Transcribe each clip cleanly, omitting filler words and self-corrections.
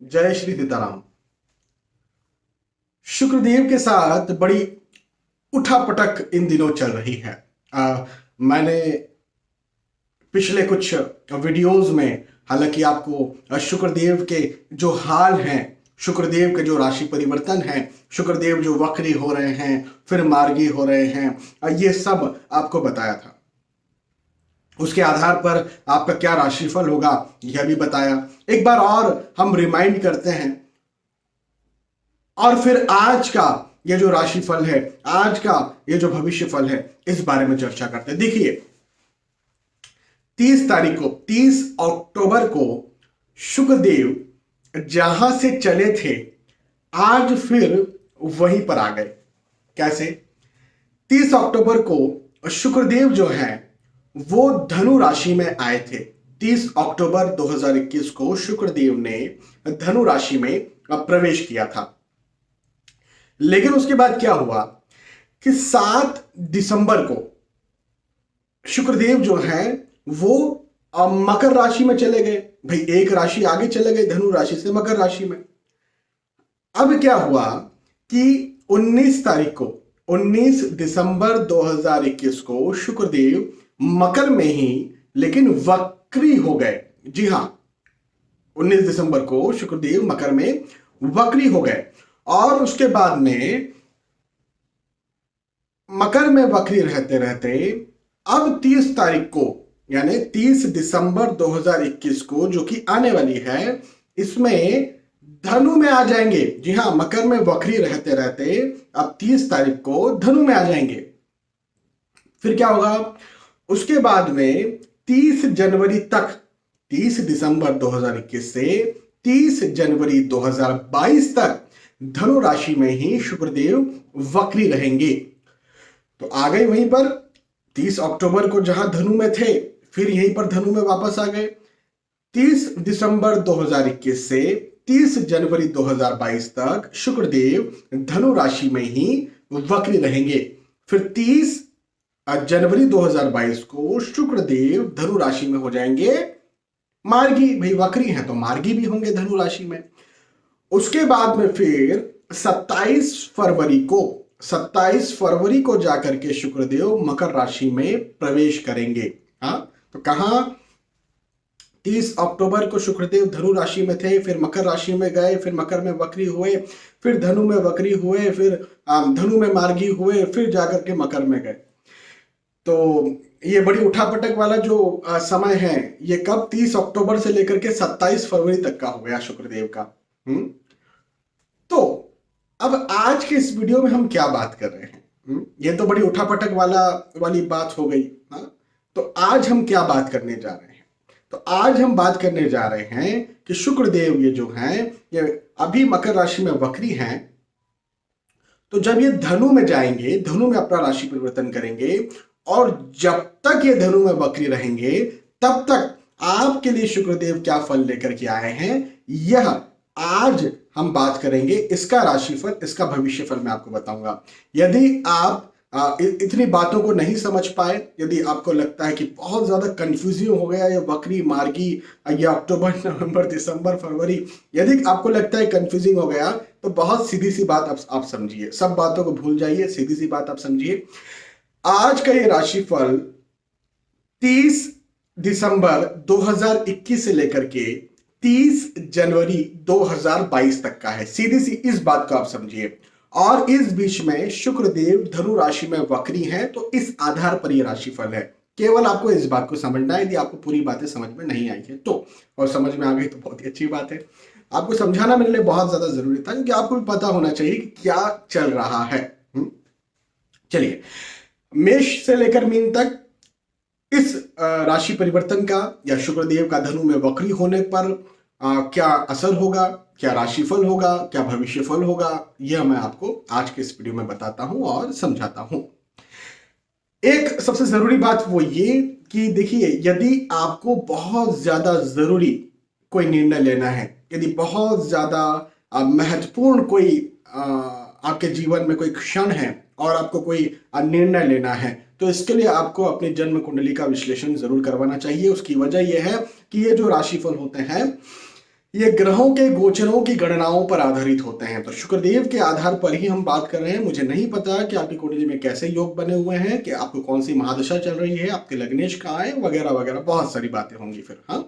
जय श्री सीताराम। शुक्रदेव के साथ बड़ी उठापटक इन दिनों चल रही है। मैंने पिछले कुछ वीडियोस में हालांकि आपको शुक्रदेव के जो हाल हैं, शुक्रदेव के जो राशि परिवर्तन हैं, शुक्रदेव जो वक्री हो रहे हैं, फिर मार्गी हो रहे हैं, ये सब आपको बताया था। उसके आधार पर आपका क्या राशिफल होगा यह भी बताया। एक बार और हम रिमाइंड करते हैं और फिर आज का ये जो राशिफल है, आज का ये जो भविष्य फल है, इस बारे में चर्चा करते हैं। देखिए 30 अक्टूबर को शुक्रदेव जहां से चले थे आज फिर वहीं पर आ गए। कैसे? 30 अक्टूबर को शुक्रदेव जो है वो धनु राशि में आए थे। 30 अक्टूबर 2021 को शुक्रदेव ने धनु राशि में प्रवेश किया था। लेकिन उसके बाद क्या हुआ कि 7 दिसंबर को शुक्रदेव जो है वो मकर राशि में चले गए। भाई एक राशि आगे चले गए, धनु राशि से मकर राशि में। अब क्या हुआ कि 19 दिसंबर 2021 को शुक्रदेव मकर में ही लेकिन वक्री हो गए। जी हां, 19 दिसंबर को शुक्रदेव मकर में वक्री हो गए और उसके बाद में मकर में वक्री रहते रहते अब 30 तारीख को यानी 30 दिसंबर 2021 को जो कि आने वाली है, इसमें धनु में आ जाएंगे। जी हां, मकर में वक्री रहते रहते अब 30 तारीख को धनु में आ जाएंगे। फिर क्या होगा? उसके बाद में 30 जनवरी तक, 30 दिसंबर 2021 से 30 जनवरी 2022 तक धनु राशि में ही शुक्रदेव वक्री रहेंगे। तो आ गए वहीं पर 30 अक्टूबर को जहां धनु में थे, फिर यहीं पर धनु में वापस आ गए। 30 दिसंबर 2021 से 30 जनवरी 2022 तक शुक्रदेव धनु राशि में ही वक्री रहेंगे। फिर 30 जनवरी 2022 को शुक्रदेव धनु राशि में हो जाएंगे मार्गी। भाई वक्री हैं तो मार्गी भी होंगे धनु राशि में। उसके बाद में फिर 27 फरवरी को जाकर के शुक्रदेव मकर राशि में प्रवेश करेंगे। हाँ, तो कहां? 30 अक्टूबर को शुक्रदेव धनु राशि में थे, फिर मकर राशि में गए, फिर मकर में वक्री हुए, फिर धनु में वक्री हुए, फिर धनु में मार्गी हुए, फिर जाकर के मकर में गए। तो ये बड़ी उठापटक वाला जो समय है, ये कब 30 अक्टूबर से लेकर के 27 फरवरी तक का हो गया शुक्रदेव का। तो अब आज के इस वीडियो में हम क्या बात कर रहे हैं? ये तो बड़ी उठापटक वाली बात हो गई। हाँ, तो आज हम क्या बात करने जा रहे हैं? तो आज हम बात करने जा रहे हैं कि शुक्रदेव ये जो हैं, ये अभी मकर राशि में वक्री हैं। तो जब ये धनु में जाएंगे, धनु में अपना राशि परिवर्तन करेंगे और जब तक ये धनु में वक्री रहेंगे तब तक आपके लिए शुक्रदेव क्या फल लेकर के आए हैं, यह आज हम बात करेंगे। इसका राशिफल, इसका भविष्य फल मैं आपको बताऊंगा। यदि आप इतनी बातों को नहीं समझ पाए, यदि आपको लगता है कि बहुत ज्यादा कंफ्यूजिंग हो गया ये वक्री मार्गी, या अक्टूबर नवंबर दिसंबर फरवरी, यदि आपको लगता है कंफ्यूजिंग हो गया तो बहुत सीधी सी बात आप समझिए। सब बातों को भूल जाइए, सीधी सी बात आप समझिए। आज का ये राशिफल 30 दिसंबर 2021 से लेकर के 30 जनवरी 2022 तक का है। सीधी सी इस बात को आप समझिए। और इस बीच में शुक्रदेव धनु राशि में वक्री हैं, तो इस आधार पर यह राशिफल है। केवल आपको इस बात को समझना है। यदि आपको पूरी बातें समझ में नहीं आई है तो, और समझ में आ गई तो बहुत ही अच्छी बात है। आपको समझाना मेरे लिए बहुत ज्यादा जरूरी था, क्योंकि आपको भी पता होना चाहिए कि क्या चल रहा है। चलिए, मेष से लेकर मीन तक इस राशि परिवर्तन का या शुक्रदेव का धनु में वक्री होने पर क्या असर होगा, क्या राशिफल होगा, क्या भविष्य फल होगा, यह मैं आपको आज के इस वीडियो में बताता हूं और समझाता हूं। एक सबसे जरूरी बात वो ये कि देखिए, यदि आपको बहुत ज्यादा जरूरी कोई निर्णय लेना है, यदि बहुत ज्यादा महत्वपूर्ण कोई आपके जीवन में कोई क्षण है और आपको कोई निर्णय लेना है, तो इसके लिए आपको अपनी जन्म कुंडली का विश्लेषण जरूर करवाना चाहिए। उसकी वजह यह है कि ये जो राशिफल होते हैं ये ग्रहों के गोचरों की गणनाओं पर आधारित होते हैं। तो शुक्रदेव के आधार पर ही हम बात कर रहे हैं। मुझे नहीं पता कि आपकी कुंडली में कैसे योग बने हुए हैं, कि आपको कौन सी महादशा चल रही है, आपके लग्नेश कहाँ है, वगैरह वगैरह बहुत सारी बातें होंगी फिर। हाँ,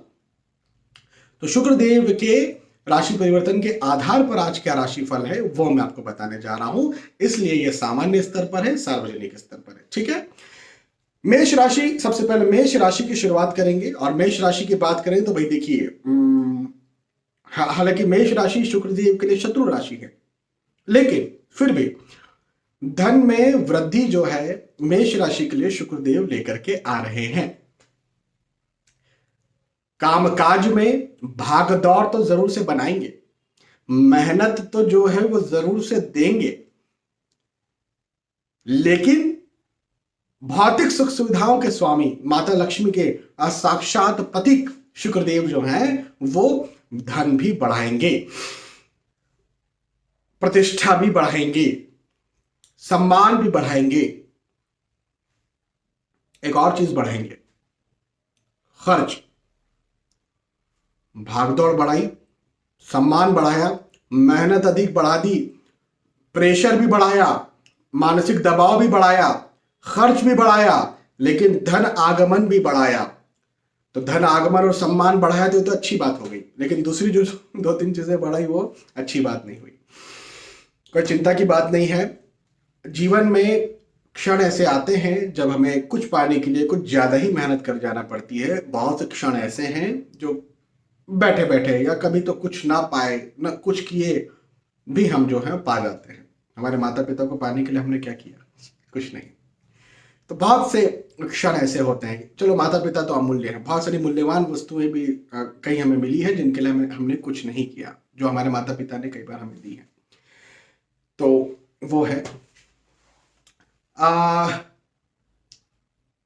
तो शुक्रदेव के राशि परिवर्तन के आधार पर आज क्या राशि फल है वो मैं आपको बताने जा रहा हूं, इसलिए यह सामान्य स्तर पर है, सार्वजनिक स्तर पर है। ठीक है, मेष राशि, सबसे पहले मेष राशि की शुरुआत करेंगे। और मेष राशि की बात करें तो भाई देखिए, हालांकि मेष राशि शुक्रदेव के लिए शत्रु राशि है, लेकिन फिर भी धन में वृद्धि जो है मेष राशि के लिए शुक्रदेव लेकर के आ रहे हैं। कामकाज में भाग दौड़ तो जरूर से बनाएंगे, मेहनत तो जो है वो जरूर से देंगे, लेकिन भौतिक सुख सुविधाओं के स्वामी माता लक्ष्मी के साक्षात प्रतीक शुक्रदेव जो हैं वो धन भी बढ़ाएंगे, प्रतिष्ठा भी बढ़ाएंगे, सम्मान भी बढ़ाएंगे, एक और चीज बढ़ाएंगे, खर्च। भागदौड़ बढ़ाई, सम्मान बढ़ाया, मेहनत अधिक बढ़ा दी, प्रेशर भी बढ़ाया, मानसिक दबाव भी बढ़ाया, खर्च भी बढ़ाया, लेकिन धन आगमन भी बढ़ाया। तो धन आगमन और सम्मान बढ़ाया तो अच्छी बात हो गई, लेकिन दूसरी जो 2-3 चीजें बढ़ाई वो अच्छी बात नहीं हुई। कोई चिंता की बात नहीं है। जीवन में क्षण ऐसे आते हैं जब हमें कुछ पाने के लिए कुछ ज्यादा ही मेहनत कर जाना पड़ती है। बहुत से क्षण ऐसे हैं जो बैठे बैठे या कभी तो कुछ ना पाए ना कुछ किए भी हम जो है पा जाते हैं। हमारे माता पिता को पाने के लिए हमने क्या किया? कुछ नहीं। तो बहुत से क्षण ऐसे होते हैं। चलो, माता पिता तो अमूल्य है, बहुत सारी मूल्यवान वस्तुएं भी कहीं हमें मिली है जिनके लिए हमने कुछ नहीं किया, जो हमारे माता पिता ने कई बार हमें दी है। तो वो है।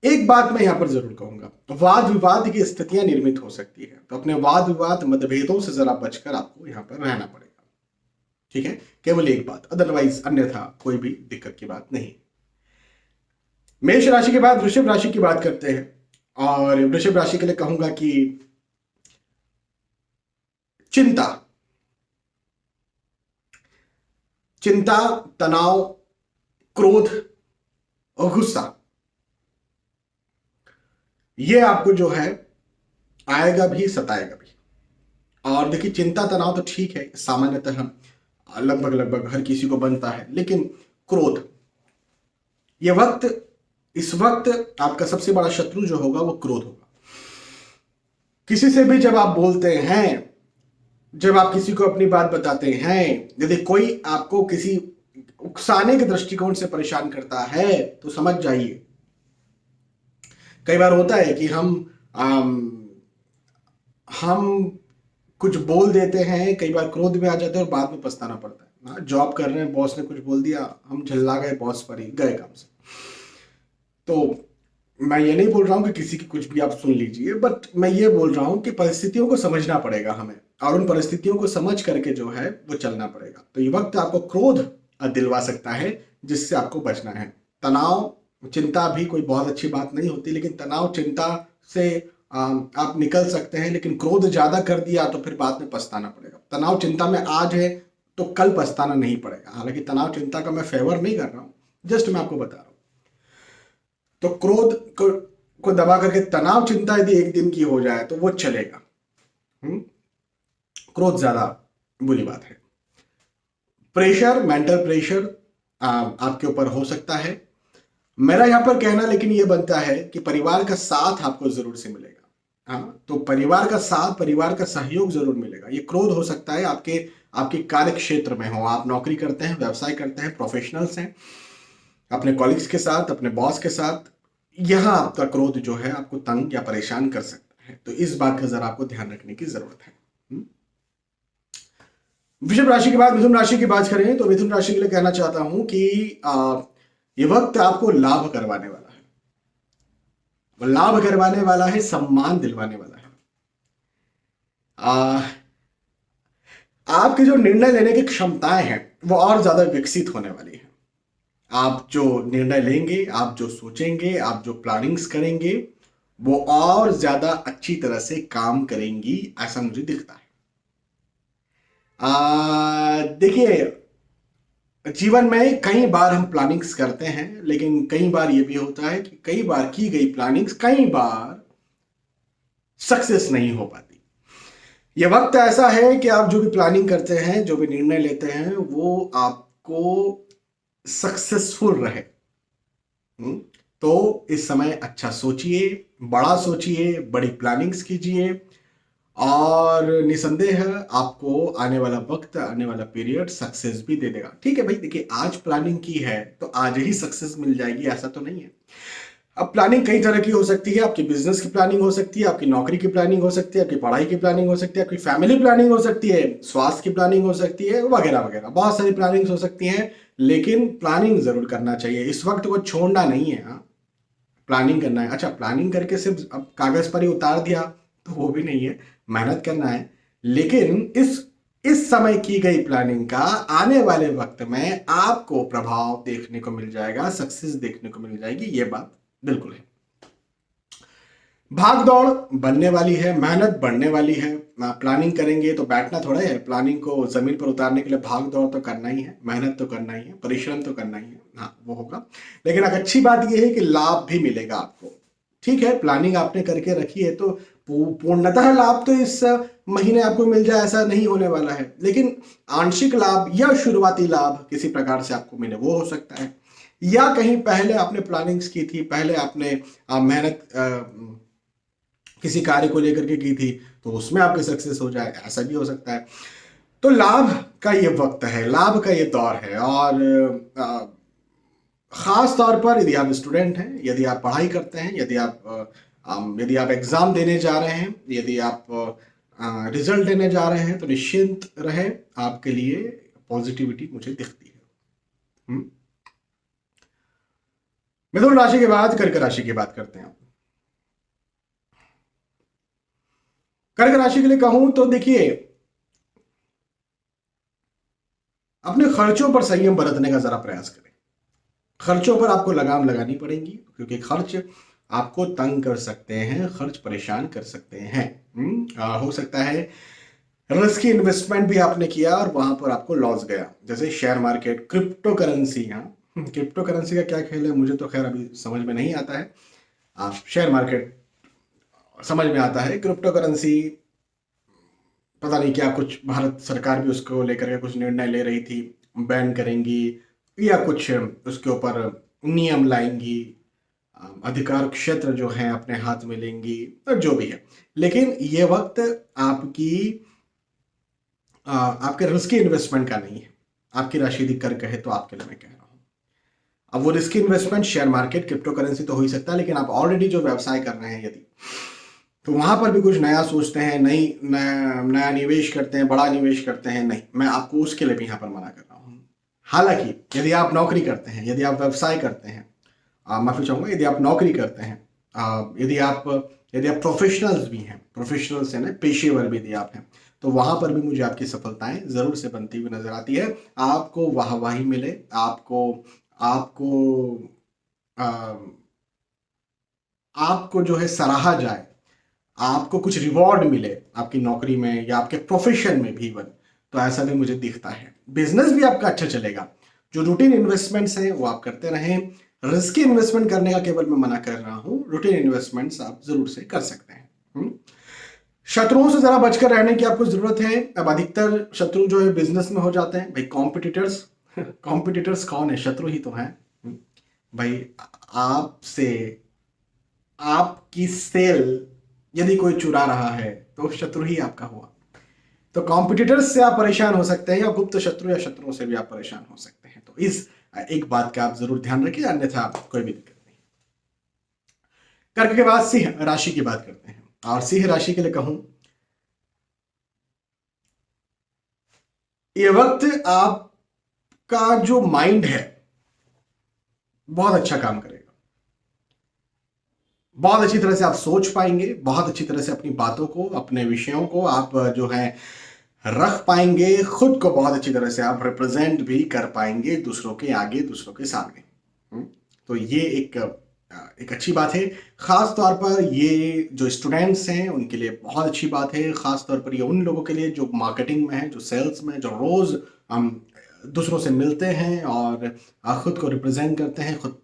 एक बात मैं यहां पर जरूर कहूंगा, वाद विवाद की स्थितियां निर्मित हो सकती है, तो अपने वाद विवाद मतभेदों से जरा बचकर आपको यहां पर रहना पड़ेगा। ठीक है, केवल एक बात, अदरवाइज अन्यथा कोई भी दिक्कत की बात नहीं। मेष राशि के बाद वृषभ राशि की बात करते हैं। और वृषभ राशि के लिए कहूंगा कि चिंता, तनाव, क्रोध और गुस्सा, ये आपको जो है आएगा भी, सताएगा भी। और देखिए, चिंता तनाव तो ठीक है, सामान्यतः लगभग हर किसी को बनता है, लेकिन क्रोध, ये इस वक्त आपका सबसे बड़ा शत्रु जो होगा वो क्रोध होगा। किसी से भी जब आप बोलते हैं, जब आप किसी को अपनी बात बताते हैं, यदि कोई आपको किसी उकसाने के दृष्टिकोण से परेशान करता है तो समझ जाइए, कई बार होता है कि हम कुछ बोल देते हैं, कई बार क्रोध में आ जाते हैं और बाद में पछताना पड़ता है। जॉब कर रहे हैं, बॉस ने कुछ बोल दिया, हम झल्ला गए, बॉस पर ही गए काम से। तो मैं ये नहीं बोल रहा हूं कि किसी की कुछ भी आप सुन लीजिए, बट मैं ये बोल रहा हूं कि परिस्थितियों को समझना पड़ेगा हमें, और उन परिस्थितियों को समझ करके जो है वो चलना पड़ेगा। तो ये वक्त आपको क्रोध दिलवा सकता है, जिससे आपको बचना है। तनाव चिंता भी कोई बहुत अच्छी बात नहीं होती, लेकिन तनाव चिंता से आप निकल सकते हैं, लेकिन क्रोध ज्यादा कर दिया तो फिर बाद में पछताना पड़ेगा। तनाव चिंता में आज है तो कल पछताना नहीं पड़ेगा। हालांकि तनाव चिंता का मैं फेवर नहीं कर रहा हूं, जस्ट मैं आपको बता रहा हूं। तो क्रोध को दबा करके तनाव चिंता यदि एक दिन की हो जाए तो वो चलेगा। क्रोध ज्यादा बुरी बात है। प्रेशर, मेंटल प्रेशर आपके ऊपर हो सकता है। मेरा यहां पर कहना लेकिन ये बनता है कि परिवार का साथ आपको जरूर से मिलेगा। हाँ, तो परिवार का साथ, परिवार का सहयोग जरूर मिलेगा। ये क्रोध हो सकता है आपके कार्य क्षेत्र में हो, आप नौकरी करते हैं, व्यवसाय करते हैं, प्रोफेशनल्स हैं, अपने कॉलिग्स के साथ, अपने बॉस के साथ, यहां आपका क्रोध जो है आपको तंग या परेशान कर सकता है। तो इस बात का जरा आपको ध्यान रखने की जरूरत है। वृषभ राशि के बाद मिथुन राशि की बात करें तो मिथुन राशि के लिए कहना चाहता हूं कि ये वक्त आपको लाभ करवाने वाला है, लाभ करवाने वाला है, सम्मान दिलवाने वाला है। आपकी जो निर्णय लेने की क्षमताएं हैं वो और ज्यादा विकसित होने वाली है। आप जो निर्णय लेंगे, आप जो सोचेंगे, आप जो प्लानिंग्स करेंगे, वो और ज्यादा अच्छी तरह से काम करेंगी, ऐसा मुझे दिखता है। देखिए, जीवन में कई बार हम प्लानिंग्स करते हैं, लेकिन कई बार ये भी होता है कि कई बार की गई प्लानिंग्स कई बार सक्सेस नहीं हो पाती। ये वक्त ऐसा है कि आप जो भी प्लानिंग करते हैं, जो भी निर्णय लेते हैं, वो आपको सक्सेसफुल रहे। तो इस समय अच्छा सोचिए, बड़ा सोचिए, बड़ी प्लानिंग्स कीजिए, और निसंदेह आपको आने वाला वक्त, आने वाला पीरियड सक्सेस भी दे देगा। ठीक है भाई, देखिए, आज प्लानिंग की है तो आज ही सक्सेस मिल जाएगी, ऐसा तो नहीं है। अब प्लानिंग कई तरह की हो सकती है। आपकी बिजनेस की प्लानिंग हो सकती है, आपकी नौकरी की प्लानिंग हो सकती है, आपकी पढ़ाई की प्लानिंग हो सकती है, आपकी फैमिली प्लानिंग हो सकती है, स्वास्थ्य की प्लानिंग हो सकती है, वगैरह वगैरह, बहुत सारी प्लानिंग्स हो सकती हैं। लेकिन प्लानिंग जरूर करना चाहिए, इस वक्त को छोड़ना नहीं है। हाँ, प्लानिंग करना है। अच्छा, प्लानिंग करके सिर्फ अब कागज पर ही उतार दिया तो वो भी नहीं है, मेहनत करना है। लेकिन इस समय की गई प्लानिंग का आने वाले वक्त में आपको प्रभाव देखने को मिल जाएगा, सक्सेस देखने को मिल जाएगी, ये बात बिल्कुल है। भाग दौड़ बनने वाली है, मेहनत बढ़ने वाली है। प्लानिंग करेंगे तो बैठना थोड़ा है, प्लानिंग को जमीन पर उतारने के लिए भाग दौड़ तो करना ही है, मेहनत तो करना ही है, परिश्रम तो करना ही है। हाँ, वो होगा। लेकिन एक अच्छी बात यह है कि लाभ भी मिलेगा आपको। ठीक है, प्लानिंग आपने करके रखी है तो पूर्णतः लाभ तो इस महीने आपको मिल जाए ऐसा नहीं होने वाला है, लेकिन आंशिक लाभ या शुरुआती लाभ किसी प्रकार से आपको मिले, वो हो सकता है। या कहीं पहले आपने प्लानिंग्स की थी, पहले आपने मेहनत किसी कार्य को लेकर के की थी, तो उसमें आपके सक्सेस हो जाए, ऐसा भी हो सकता है। तो लाभ का ये वक्त है, लाभ का ये दौर है। और खास तौर पर यदि आप स्टूडेंट हैं, यदि आप पढ़ाई करते हैं, यदि आप एग्जाम देने जा रहे हैं, यदि आप रिजल्ट देने जा रहे हैं, तो निश्चिंत रहे, आपके लिए पॉजिटिविटी मुझे दिखती है। मिथुन राशि के बाद कर्क राशि की बात करते हैं। कर्क राशि के लिए कहूं तो देखिए, अपने खर्चों पर संयम बरतने का जरा प्रयास करें। खर्चों पर आपको लगाम लगानी पड़ेगी, क्योंकि खर्च आपको तंग कर सकते हैं, खर्च परेशान कर सकते हैं। हो सकता है रिस्की इन्वेस्टमेंट भी आपने किया और वहां पर आपको लॉस गया, जैसे शेयर मार्केट, क्रिप्टो करेंसी। हाँ, क्रिप्टो करेंसी का क्या खेल है मुझे तो खैर अभी समझ में नहीं आता है। आप शेयर मार्केट समझ में आता है, क्रिप्टो करेंसी पता नहीं क्या, कुछ भारत सरकार भी उसको लेकर के कुछ निर्णय ले रही थी, बैन करेंगी या कुछ उसके ऊपर नियम लाएंगी, अधिकार क्षेत्र जो है अपने हाथ में लेंगी, और जो भी है। लेकिन ये वक्त आपकी आपके रिस्की इन्वेस्टमेंट का नहीं है। आपकी राशि यदि कर्क है तो आपके लिए मैं कह रहा हूं, अब वो risky investment share market, crypto currency तो हो ही सकता है, लेकिन आप ऑलरेडी जो व्यवसाय कर रहे हैं यदि, तो वहां पर भी कुछ नया सोचते हैं, नया निवेश करते हैं, बड़ा निवेश करते हैं, नहीं, मैं आपको उसके लिए भी यहाँ पर मना कर रहा हूँ। हालांकि यदि आप नौकरी करते हैं, यदि आप व्यवसाय करते हैं, माफी चाहूंगा, यदि आप नौकरी करते हैं, यदि आप प्रोफेशनल्स भी हैं, प्रोफेशनल्स हैं ना, पेशेवर भी यदि आप हैं, तो वहां पर भी मुझे आपकी सफलताएं जरूर से बनती हुई नजर आती है। आपको वाहवाही मिले, आपको आपको आपको जो है सराहा जाए, आपको कुछ रिवॉर्ड मिले आपकी नौकरी में या आपके प्रोफेशन में भी, इवन, तो ऐसा भी मुझे दिखता है। बिजनेस भी आपका अच्छा चलेगा। जो रूटीन इन्वेस्टमेंट्स हैं वो आप करते रहें। रिस्की इन्वेस्टमेंट करने का केवल मैं मना कर रहा हूं, रूटीन इन्वेस्टमेंट्स आप जरूर से कर सकते हैं। शत्रुओं से जरा बचकर रहने की आपको जरूरत है। अब अधिकतर शत्रु जो है बिजनेस में हो जाते हैं भाई, कॉम्पिटिटर्स। कॉम्पिटिटर्स कौन है? शत्रु ही तो है भाई। आपसे आपकी सेल यदि कोई चुरा रहा है तो शत्रु ही आपका हुआ। तो कॉम्पिटिटर्स से आप परेशान हो सकते हैं, या गुप्त शत्रु या शत्रुओं से भी आप परेशान हो सकते हैं। तो इस एक बात का आप जरूर ध्यान रखिए, अन्यथा कोई भी दिक्कत नहीं। कर्क के बाद सिंह राशि की बात करते हैं, और सिंह राशि के लिए कहूं, ये वक्त आपका जो माइंड है बहुत अच्छा काम करेगा। बहुत अच्छी तरह से आप सोच पाएंगे, बहुत अच्छी तरह से अपनी बातों को, अपने विषयों को आप जो है रख पाएंगे, खुद को बहुत अच्छी तरह से आप रिप्रेजेंट भी कर पाएंगे दूसरों के आगे, दूसरों के सामने। तो ये एक अच्छी बात है। ख़ास तौर पर ये जो स्टूडेंट्स हैं उनके लिए बहुत अच्छी बात है। ख़ास तौर पर ये उन लोगों के लिए जो मार्केटिंग में हैं, जो सेल्स में, जो रोज़ दूसरों से मिलते हैं और खुद को रिप्रेजेंट करते हैं, खुद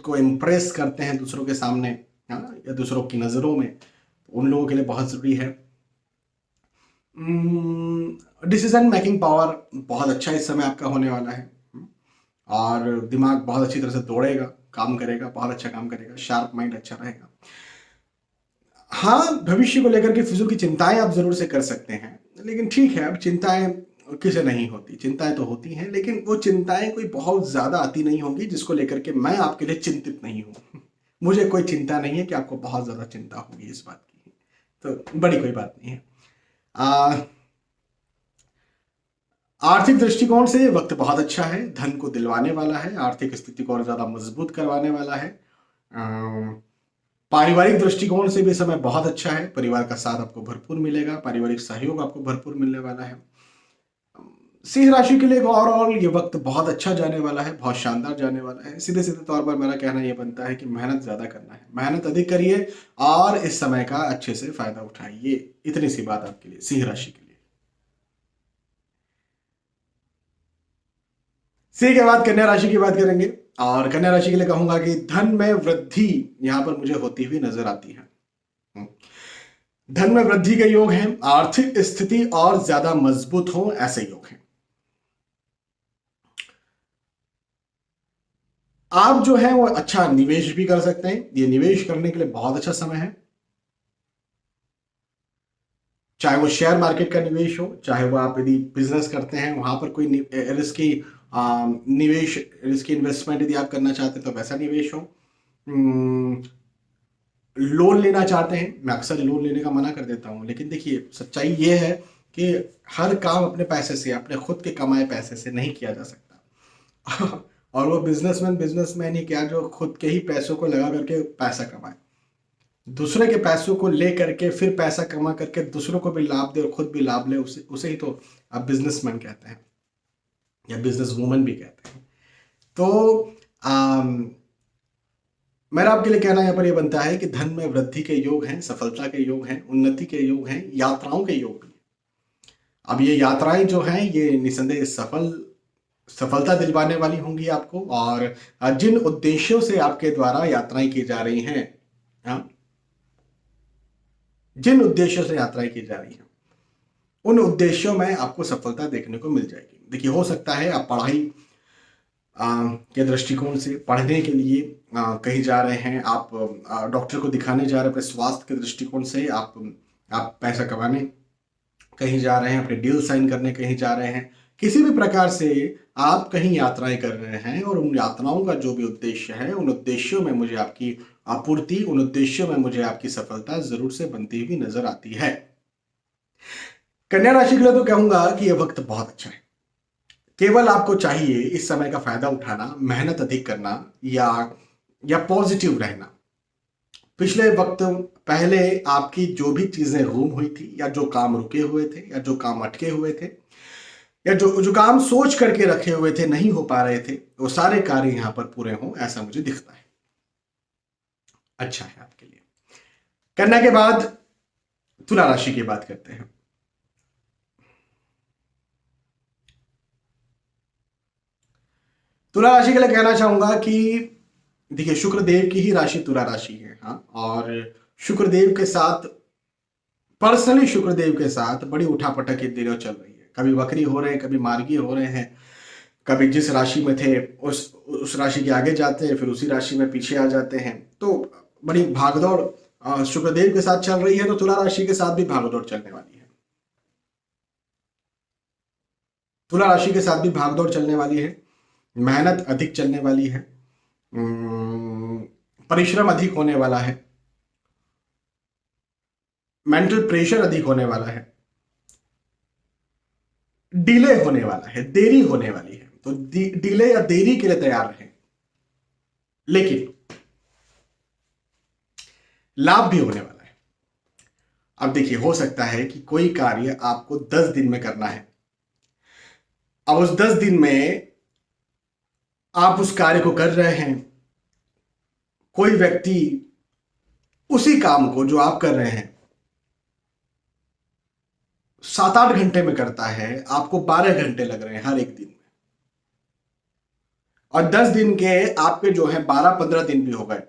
को इम्प्रेस करते हैं दूसरों के सामने, हाँ, या दूसरों की नज़रों में। उन लोगों के लिए बहुत ज़रूरी है। डिसीजन मेकिंग पावर बहुत अच्छा इस समय आपका होने वाला है, और दिमाग बहुत अच्छी तरह से दौड़ेगा, काम करेगा, बहुत अच्छा काम करेगा, शार्प माइंड अच्छा रहेगा। हाँ, भविष्य को लेकर के फिजूल की चिंताएं आप जरूर से कर सकते हैं, लेकिन ठीक है, अब चिंताएं किसे नहीं होती, चिंताएं तो होती हैं, लेकिन वो चिंताएं कोई बहुत ज्यादा आती नहीं होंगी जिसको लेकर के मैं आपके लिए चिंतित नहीं हूं। मुझे कोई चिंता नहीं है कि आपको बहुत ज्यादा चिंता होगी इस बात की, तो बड़ी कोई बात नहीं है। आर्थिक दृष्टिकोण से वक्त बहुत अच्छा है, धन को दिलवाने वाला है, आर्थिक स्थिति को और ज्यादा मजबूत करवाने वाला है। पारिवारिक दृष्टिकोण से भी समय बहुत अच्छा है, परिवार का साथ आपको भरपूर मिलेगा, पारिवारिक सहयोग आपको भरपूर मिलने वाला है। सिंह राशि के लिए ओवरऑल ये वक्त बहुत अच्छा जाने वाला है, बहुत शानदार जाने वाला है। सीधे सीधे तौर पर मेरा कहना यह बनता है कि मेहनत ज्यादा करना है, मेहनत अधिक करिए और इस समय का अच्छे से फायदा उठाइए। इतनी सी बात आपके लिए सिंह राशि के लिए। सिंह के बाद कन्या राशि की बात करेंगे, और कन्या राशि के लिए कहूंगा कि धन में वृद्धि यहां पर मुझे होती हुई नजर आती है। धन में वृद्धि के योग हैं, आर्थिक स्थिति और ज्यादा मजबूत हो ऐसे योग हैं। आप जो है वो अच्छा निवेश भी कर सकते हैं, ये निवेश करने के लिए बहुत अच्छा समय है। चाहे वो शेयर मार्केट का निवेश हो, चाहे वो आप यदि बिजनेस करते हैं वहां पर कोई रिस्की निवेश, रिस्की इन्वेस्टमेंट यदि आप करना चाहते हैं तो वैसा निवेश हो। लोन लेना चाहते हैं, मैं अक्सर लोन लेने का मना कर देता हूं, लेकिन देखिए सच्चाई ये है कि हर काम अपने पैसे से, अपने खुद के कमाए पैसे से नहीं किया जा सकता। और वो बिजनेसमैन ही क्या जो खुद के ही पैसों को लगा करके पैसा कमाए, दूसरे के पैसों को ले करके फिर पैसा कमा करके दूसरों को भी लाभ दे और खुद भी लाभ ले, उसे उसे ही तो आप बिजनेसमैन कहते हैं या बिजनेस वूमन भी कहते हैं। तो मेरा आपके लिए कहना यहाँ पर यह बनता है कि धन में वृद्धि के योग हैं, सफलता के योग हैं, उन्नति के योग हैं, यात्राओं के योग भी। अब ये यात्राएं जो हैं ये निसंदेह सफलता दिलवाने वाली होंगी आपको, और जिन उद्देश्यों से आपके द्वारा यात्राएं की जा रही हैं, जिन उद्देश्यों से यात्राएं की जा रही हैं उन उद्देश्यों में आपको सफलता देखने को मिल जाएगी। देखिए, हो सकता है आप पढ़ाई के दृष्टिकोण से पढ़ने के लिए कहीं जा रहे हैं, आप डॉक्टर को दिखाने जा रहे हैं, अपने स्वास्थ्य के दृष्टिकोण से आप पैसा कमाने कहीं जा रहे हैं, अपने डील साइन करने कहीं जा रहे हैं, किसी भी प्रकार से आप कहीं यात्राएं कर रहे हैं और उन यात्राओं का जो भी उद्देश्य है, उन उद्देश्यों में मुझे आपकी आपूर्ति, उन उद्देश्यों में मुझे आपकी सफलता जरूर से बनती हुई नजर आती है। कन्या राशि के लिए तो कहूंगा कि यह वक्त बहुत अच्छा है। केवल आपको चाहिए इस समय का फायदा उठाना, मेहनत अधिक करना, या पॉजिटिव रहना। पिछले वक्त पहले आपकी जो भी चीजें गुम हुई थी, या जो काम रुके हुए थे, या जो काम अटके हुए थे, या जो काम सोच करके रखे हुए थे, नहीं हो पा रहे थे, वो सारे कार्य यहां पर पूरे हों ऐसा मुझे दिखता है। अच्छा है आपके लिए। कन्या के बाद तुला राशि की बात करते हैं। तुला राशि के लिए कहना चाहूंगा कि देखिए, शुक्रदेव की ही राशि तुला राशि है, हाँ, और शुक्रदेव के साथ, पर्सनली शुक्रदेव के साथ बड़ी उठापटक के दिनों चल रही है। कभी वक्री हो रहे हैं, कभी मार्गी हो रहे हैं, कभी जिस राशि में थे उस राशि के आगे जाते हैं, फिर उसी राशि में पीछे आ जाते हैं। तो बड़ी भागदौड़ शुक्रदेव के साथ चल रही है, तो तुला राशि के साथ भी भागदौड़ चलने वाली है। तुला राशि के साथ भी भागदौड़ चलने वाली है, मेहनत अधिक चलने वाली है, परिश्रम अधिक होने वाला है, मेंटल प्रेशर अधिक होने वाला है, डिले होने वाला है, देरी होने वाली है। तो डिले या देरी के लिए तैयार रहें, लेकिन लाभ भी होने वाला है। अब देखिए, हो सकता है कि कोई कार्य आपको 10 दिन में करना है। अब उस 10 दिन में आप उस कार्य को कर रहे हैं, कोई व्यक्ति उसी काम को जो आप कर रहे हैं 7-8 घंटे में करता है, आपको 12 घंटे लग रहे हैं हर एक दिन में, और 10 दिन के आपके जो है 12-15 दिन भी हो गए,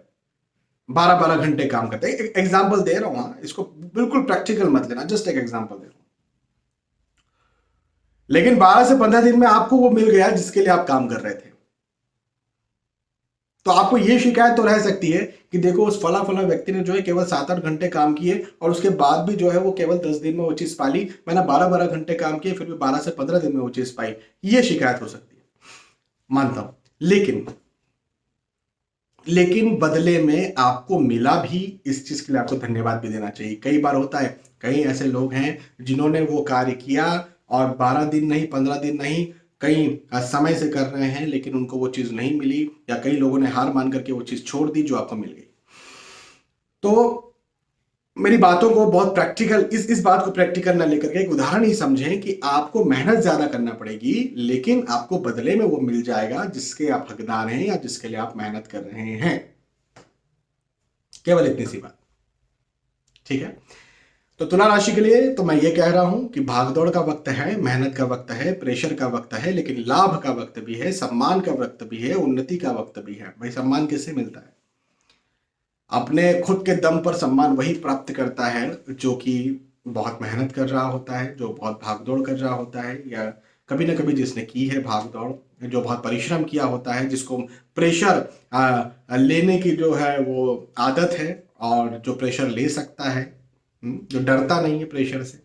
12-12 घंटे काम करते हैं। एग्जाम्पल दे रहा हूं, इसको बिल्कुल प्रैक्टिकल मत लेना, जस्ट एक एग्जाम्पल दे रहा हूं। लेकिन 12 से 15 दिन में आपको वो मिल गया जिसके लिए आप काम कर रहे थे, तो आपको ये शिकायत तो रह सकती है कि देखो उस फला फला व्यक्ति ने जो है केवल 7-8 घंटे काम किए और उसके बाद भी जो है वो केवल 10 दिन में वो चीज पाली, मैंने 12-12 घंटे काम किए फिर भी 12 से 15 दिन में वो चीज पाई। ये शिकायत हो सकती है, मानता हूं। लेकिन बदले में आपको मिला भी, इस चीज के लिए आपको धन्यवाद भी देना चाहिए। कई बार होता है, कई ऐसे लोग हैं जिन्होंने वो कार्य किया और 12 दिन नहीं, 15 दिन नहीं, कई समय से कर रहे हैं लेकिन उनको वो चीज नहीं मिली, या कई लोगों ने हार मान करके वो चीज छोड़ दी जो आपको मिल गई। तो मेरी बातों को बहुत प्रैक्टिकल, इस बात को प्रैक्टिकल ना लेकर के एक उदाहरण ही समझें कि आपको मेहनत ज्यादा करना पड़ेगी लेकिन आपको बदले में वो मिल जाएगा जिसके आप हकदार हैं या जिसके लिए आप मेहनत कर रहे हैं। केवल इतनी सी बात, ठीक है। तो तुला राशि के लिए तो मैं ये कह रहा हूं कि भागदौड़ का वक्त है, मेहनत का वक्त है, प्रेशर का वक्त है, लेकिन लाभ का वक्त भी है, सम्मान का वक्त भी है, उन्नति का वक्त भी है। भाई सम्मान किससे मिलता है? अपने खुद के दम पर सम्मान वही प्राप्त करता है जो कि बहुत मेहनत कर रहा होता है, जो बहुत भागदौड़ कर रहा होता है, या कभी ना कभी जिसने की है भागदौड़, जो बहुत परिश्रम किया होता है, जिसको प्रेशर लेने की जो है वो आदत है, और जो प्रेशर ले सकता है, जो डरता नहीं है प्रेशर से।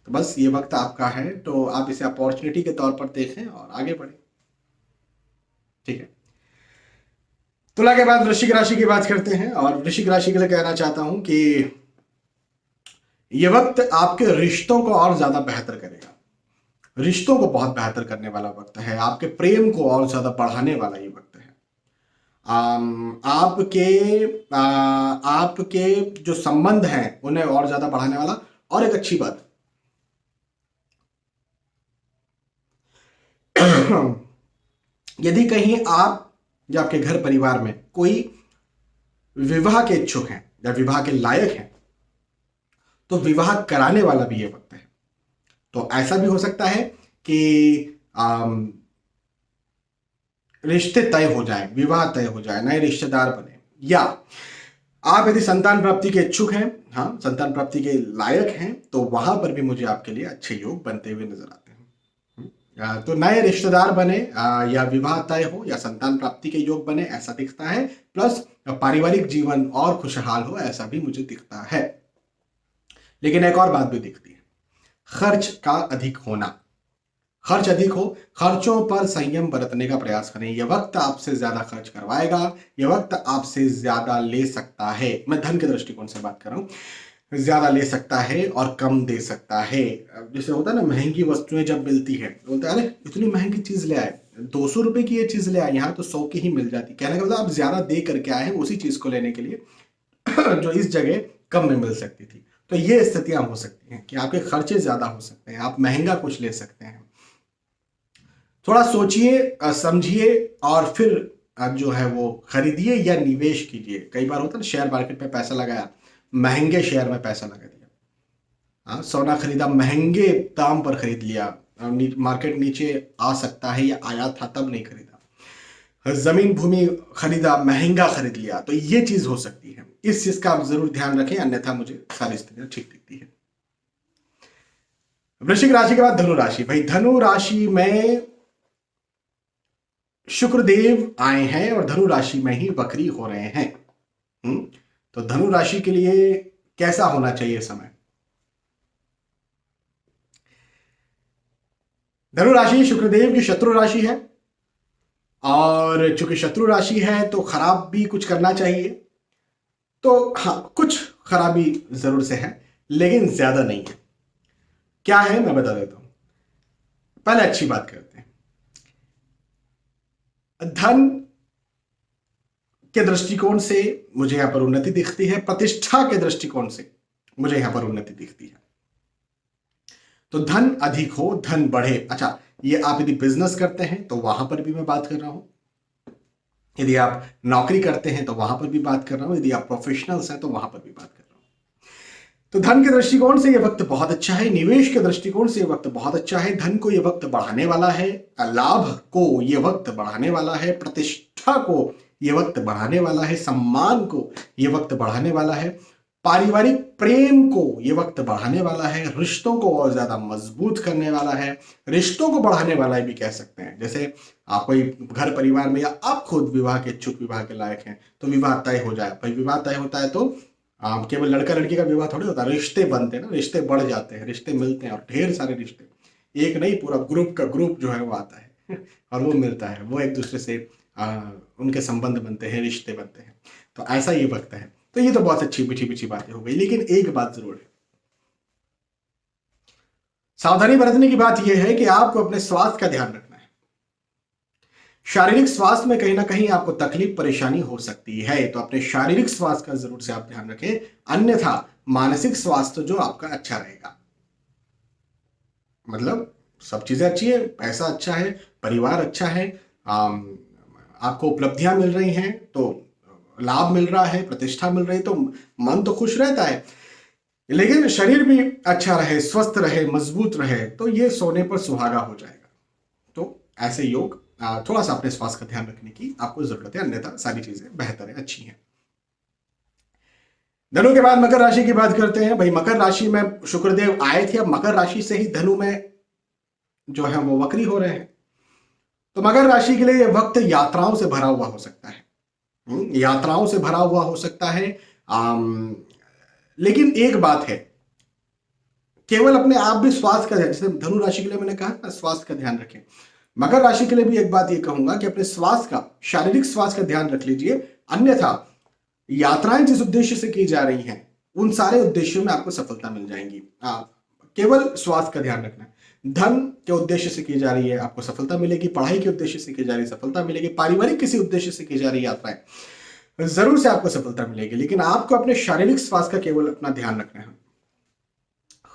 तो बस ये वक्त आपका है, तो आप इसे अपॉर्चुनिटी के तौर पर देखें और आगे बढ़ें, ठीक है। तुला के बाद वृश्चिक राशि की बात करते हैं, और वृश्चिक राशि के लिए कहना चाहता हूं कि यह वक्त आपके रिश्तों को और ज्यादा बेहतर करेगा, रिश्तों को बहुत बेहतर करने वाला वक्त है, आपके प्रेम को और ज्यादा बढ़ाने वाला ये वक्त है। आपके जो संबंध हैं उन्हें और ज्यादा बढ़ाने वाला। और एक अच्छी बात, यदि कहीं आप या आपके घर परिवार में कोई विवाह के इच्छुक हैं या विवाह के लायक हैं, तो विवाह कराने वाला भी ये वक्त है। तो ऐसा भी हो सकता है कि रिश्ते तय हो जाए, विवाह तय हो जाए, नए रिश्तेदार बने, या आप यदि संतान प्राप्ति के इच्छुक हैं, हाँ संतान प्राप्ति के लायक हैं, तो वहां पर भी मुझे आपके लिए अच्छे योग बनते हुए नजर आते हैं। तो नए रिश्तेदार बने, या विवाह तय हो, या संतान प्राप्ति के योग बने, ऐसा दिखता है। प्लस पारिवारिक जीवन और खुशहाल हो, ऐसा भी मुझे दिखता है। लेकिन एक और बात भी दिखती है, खर्च का अधिक होना। खर्च अधिक हो, खर्चों पर संयम बरतने का प्रयास करें। यह वक्त आपसे ज्यादा खर्च करवाएगा, यह वक्त आपसे ज्यादा ले सकता है। मैं धन के दृष्टिकोण से बात कर रहा हूं, ज्यादा ले सकता है और कम दे सकता है। जैसे होता है ना, महंगी वस्तुएं जब मिलती है बोलते हैं अरे इतनी महंगी चीज ले आए, 200 रुपए की ये चीज ले आए, यहाँ तो 100 की ही मिल जाती। कहने का मतलब आप ज्यादा दे करके आए हैं उसी चीज को लेने के लिए जो इस जगह कम में मिल सकती थी। तो ये स्थितियां हो सकती हैं कि आपके खर्चे ज्यादा हो सकते हैं, आप महंगा कुछ ले सकते हैं। थोड़ा सोचिए, समझिए, और फिर जो है वो खरीदिए या निवेश कीजिए। कई बार होता है ना, शेयर मार्केट में पैसा लगाया, महंगे शेयर में पैसा लगा दिया, हाँ सोना खरीदा, महंगे दाम पर खरीद लिया, मार्केट नीचे आ सकता है या आया था तब नहीं खरीदा, जमीन भूमि खरीदा, महंगा खरीद लिया, तो ये चीज हो सकती है। इस चीज का आप जरूर ध्यान रखें, अन्यथा मुझे सारी स्थितियां ठीक दिखती है। वृश्चिक राशि के बाद धनु राशि। भाई धनु राशि में शुक्रदेव आए हैं और धनु राशि में ही वक्री हो रहे हैं। तो धनु राशि के लिए कैसा होना चाहिए समय? धनु राशि शुक्रदेव की शत्रु राशि है, और चूंकि शत्रु राशि है तो खराब भी कुछ करना चाहिए। तो हाँ, कुछ खराबी जरूर से है लेकिन ज्यादा नहीं है। क्या है मैं बता देता हूं। पहले अच्छी बात करते हैं। धन के दृष्टिकोण से मुझे यहां पर उन्नति दिखती है, प्रतिष्ठा के दृष्टिकोण से मुझे यहां पर उन्नति दिखती है। तो धन अधिक हो, धन बढ़े। अच्छा, ये आप यदि बिजनेस करते हैं तो वहां पर भी मैं बात कर रहा हूं। यदि आप नौकरी करते हैं तो वहां पर भी बात कर रहा हूं, यदि आप प्रोफेशनल्स हैं तो वहां पर भी बात कर रहा हूं। तो धन के दृष्टिकोण से यह वक्त बहुत अच्छा है, निवेश के दृष्टिकोण से यह वक्त बहुत अच्छा है। धन को यह वक्त बढ़ाने वाला है, लाभ को यह वक्त बढ़ाने वाला है, प्रतिष्ठा को यह वक्त बढ़ाने वाला है, सम्मान को यह वक्त बढ़ाने वाला है, पारिवारिक प्रेम को यह वक्त बढ़ाने वाला है, रिश्तों को और ज्यादा मजबूत करने वाला है, रिश्तों को बढ़ाने वाला भी कह सकते हैं। जैसे आप कोई घर परिवार में या आप खुद विवाह के इच्छुक, विवाह के लायक हैं, तो विवाह तय हो जाए। भाई विवाह तय होता है तो केवल लड़का लड़की का विवाह थोड़ी होता है, रिश्ते बनते हैं ना, रिश्ते बढ़ जाते हैं, रिश्ते मिलते हैं, और ढेर सारे रिश्ते, एक नहीं पूरा ग्रुप का ग्रुप जो है वो आता है और वो मिलता है, वो एक दूसरे से उनके संबंध बनते हैं, रिश्ते बनते हैं। तो ऐसा ये वक्त है। तो ये तो बहुत अच्छी मीठी मीठी बातें हो गई, लेकिन एक बात जरूर है, सावधानी बरतने की बात यह है कि आपको अपने स्वास्थ्य का ध्यान रखना है। शारीरिक स्वास्थ्य में कहीं ना कहीं आपको तकलीफ परेशानी हो सकती है, तो अपने शारीरिक स्वास्थ्य का जरूर से आप ध्यान रखें, अन्यथा मानसिक स्वास्थ्य जो आपका अच्छा रहेगा। मतलब सब चीजें अच्छी है, पैसा अच्छा है, परिवार अच्छा है, आपको उपलब्धियां मिल रही हैं, तो लाभ मिल रहा है, प्रतिष्ठा मिल रही है, तो मन तो खुश रहता है, लेकिन शरीर भी अच्छा रहे, स्वस्थ रहे, मजबूत रहे, तो ये सोने पर सुहागा हो जाएगा। तो ऐसे योग थोड़ा सा अपने स्वास्थ्य का ध्यान रखने की आपको जरूरत है, अन्यथा सारी चीजें बेहतर है, अच्छी हैं। धनु के बाद मकर राशि की बात करते हैं। भाई मकर राशि में शुक्रदेव आए थे, अब मकर राशि से ही धनु में जो है वो वक्री हो रहे हैं। तो मकर राशि के लिए यह वक्त यात्राओं से भरा हुआ हो सकता है, यात्राओं से भरा हुआ हो सकता है। लेकिन एक बात है, केवल अपने आप भी स्वास्थ्य का ध्यान, जैसे धनु राशि के लिए मैंने कहा ना स्वास्थ्य का ध्यान रखें, मकर राशि के लिए भी एक बात ये कहूंगा कि अपने स्वास्थ्य का, शारीरिक स्वास्थ्य का ध्यान रख लीजिए, अन्यथा यात्राएं जिस उद्देश्य से की जा रही हैं उन सारे उद्देश्यों में आपको सफलता मिल जाएंगी। केवल स्वास्थ्य का ध्यान रखना है। धन के उद्देश्य से की जा रही है, आपको सफलता मिलेगी, पढ़ाई के उद्देश्य से की जा रही है, सफलता मिलेगी, पारिवारिक किसी उद्देश्य से की जा रही यात्राएं, जरूर से आपको सफलता मिलेगी, लेकिन आपको अपने शारीरिक स्वास्थ्य का केवल अपना ध्यान रखना है।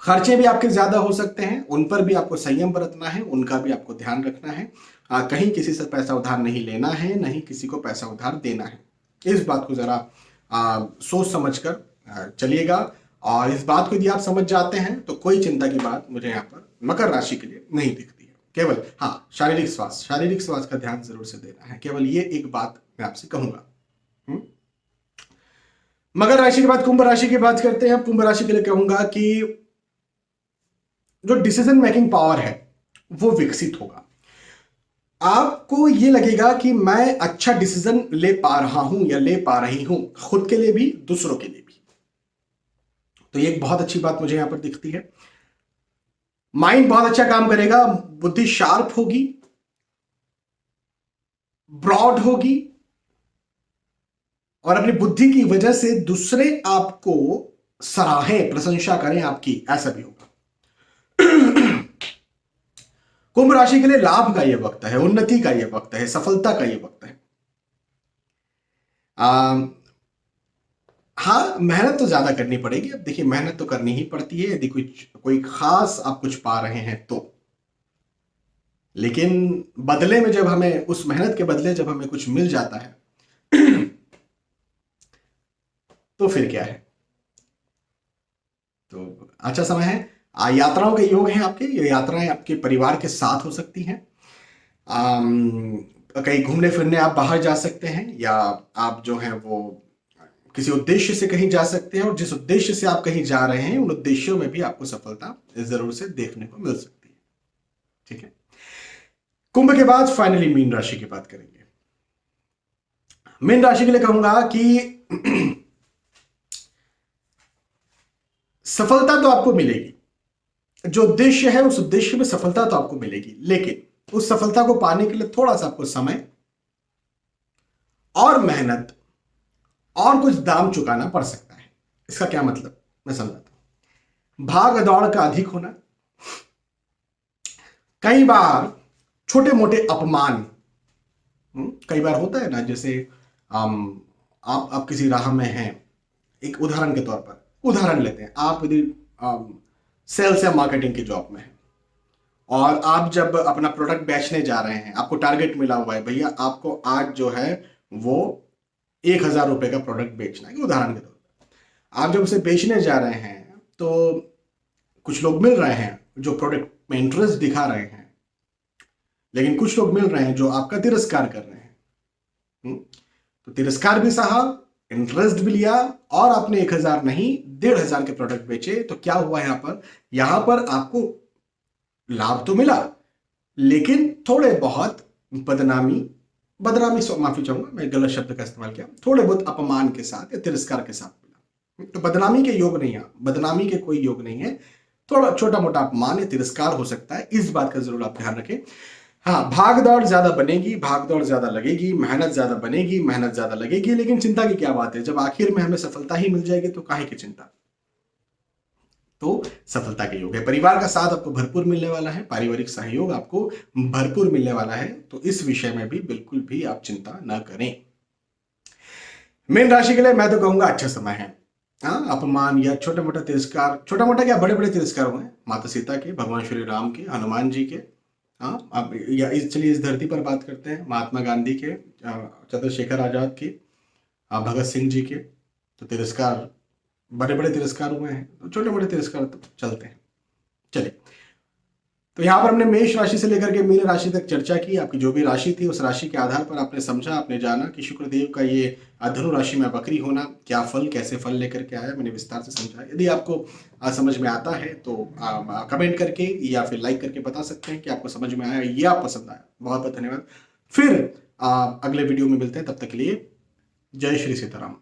खर्चे भी आपके ज्यादा हो सकते हैं, उन पर भी आपको संयम बरतना है, उनका भी आपको ध्यान रखना है। कहीं किसी से पैसा उधार नहीं लेना है, नहीं किसी को पैसा उधार देना है। इस बात को जरा सोच समझकर चलिएगा, और इस बात को यदि आप समझ जाते हैं तो कोई चिंता की बात मुझे यहाँ पर मकर राशि के लिए नहीं दिखती है। केवल हाँ, शारीरिक स्वास्थ्य का ध्यान जरूर से देना है, केवल ये एक बात मैं आपसे कहूंगा। मकर राशि के बाद कुंभ राशि की बात करते हैं। कुंभ राशि के लिए कहूंगा कि जो डिसीजन मेकिंग पावर है वो विकसित होगा। आपको ये लगेगा कि मैं अच्छा डिसीजन ले पा रहा हूं या ले पा रही हूं, खुद के लिए भी, दूसरों के लिए भी। तो ये एक बहुत अच्छी बात मुझे यहां पर दिखती है। माइंड बहुत अच्छा काम करेगा, बुद्धि शार्प होगी, ब्रॉड होगी, और अपनी बुद्धि की वजह से दूसरे आपको सराहें, प्रशंसा करें आपकी, ऐसा भी होगा। कुंभ राशि के लिए लाभ का यह वक्त है, उन्नति का यह वक्त है, सफलता का यह वक्त है। हाँ, मेहनत तो ज्यादा करनी पड़ेगी। अब देखिए, मेहनत तो करनी ही पड़ती है यदि कोई खास आप कुछ पा रहे हैं तो, लेकिन बदले में जब हमें, उस मेहनत के बदले जब हमें कुछ मिल जाता है तो फिर क्या है। तो अच्छा समय है, यात्राओं के योग हैं आपके, ये यात्राएं आपके परिवार के साथ हो सकती हैं। कहीं घूमने फिरने आप बाहर जा सकते हैं, या आप जो हैं वो किसी उद्देश्य से कहीं जा सकते हैं, और जिस उद्देश्य से आप कहीं जा रहे हैं उन उद्देश्यों में भी आपको सफलता जरूर से देखने को मिल सकती है। ठीक है, कुंभ के बाद फाइनली मीन राशि की बात करेंगे। मीन राशि के लिए कहूंगा कि सफलता तो आपको मिलेगी, जो उद्देश्य है उस उद्देश्य में सफलता तो आपको मिलेगी, लेकिन उस सफलता को पाने के लिए थोड़ा सा आपको समय और मेहनत और कुछ दाम चुकाना पड़ सकता है। इसका क्या मतलब, मैं समझाता हूं। भाग दौड़ का अधिक होना, कई बार छोटे मोटे अपमान, कई बार होता है ना, जैसे आप किसी राह में हैं, एक उदाहरण के तौर पर उदाहरण लेते हैं, आप यदि सेल्स या मार्केटिंग की जॉब में हैं और आप जब अपना प्रोडक्ट बेचने जा रहे हैं, आपको टारगेट मिला हुआ है, भैया आपको आज जो है वो 1,000 रुपए का प्रोडक्ट बेचना है, उदाहरण के तौर पर। आप जब उसे बेचने जा रहे हैं तो कुछ लोग मिल रहे हैं जो प्रोडक्ट में इंटरेस्ट दिखा रहे हैं, लेकिन कुछ लोग मिल रहे हैं जो आपका तिरस्कार कर रहे हैं। तो तिरस्कार भी सहा, इंटरेस्ट भी लिया, और आपने 1,000 नहीं 1,500 के प्रोडक्ट बेचे। तो क्या हुआ यहां पर आपको लाभ तो मिला, लेकिन थोड़े बहुत बदनामी माफी चाहूंगा, मैं गलत शब्द का इस्तेमाल किया, थोड़े बहुत अपमान के साथ या तिरस्कार के साथ मिला। तो बदनामी के योग नहीं है, बदनामी के कोई योग नहीं है, थोड़ा छोटा मोटा अपमान या तिरस्कार हो सकता है, इस बात का जरूर आप ध्यान रखें। हाँ, भाग दौड़ ज्यादा बनेगी, भाग दौड़ ज्यादा लगेगी, मेहनत ज्यादा बनेगी, मेहनत ज्यादा लगेगी, लेकिन चिंता की क्या बात है, जब आखिर में हमें सफलता ही मिल जाएगी तो काहे की चिंता। तो सफलता के योग है, परिवार का साथ आपको भरपूर मिलने वाला है, पारिवारिक सहयोग आपको भरपूर मिलने वाला है, तो इस विषय में भी बिल्कुल भी आप चिंता न करें। मीन राशि के लिए मैं तो कहूंगा अच्छा समय है। हाँ, अपमान या छोटा मोटा तिरस्कार, छोटा मोटा क्या बड़े बड़े तिरस्कार हुए, माता सीता के, भगवान श्री राम के, हनुमान जी के, हाँ, अब या चलिए इस धरती पर बात करते हैं, महात्मा गांधी के, चंद्रशेखर आजाद के, भगत सिंह जी के। तो तिरस्कार, बड़े बड़े तिरस्कार हुए हैं, तो छोटे मोटे तिरस्कार तो चलते हैं। चलिए, तो यहाँ पर हमने मेष राशि से लेकर के मीन राशि तक चर्चा की। आपकी जो भी राशि थी उस राशि के आधार पर आपने समझा, आपने जाना कि शुक्रदेव का ये धनु राशि में वक्री होना क्या फल, कैसे फल लेकर के आया, मैंने विस्तार से समझा। यदि आपको समझ में आता है तो कमेंट करके या फिर लाइक करके बता सकते हैं कि आपको समझ में आया या पसंद आया। बहुत बहुत धन्यवाद। फिर अगले वीडियो में मिलते हैं, तब तक के लिए जय श्री सीताराम।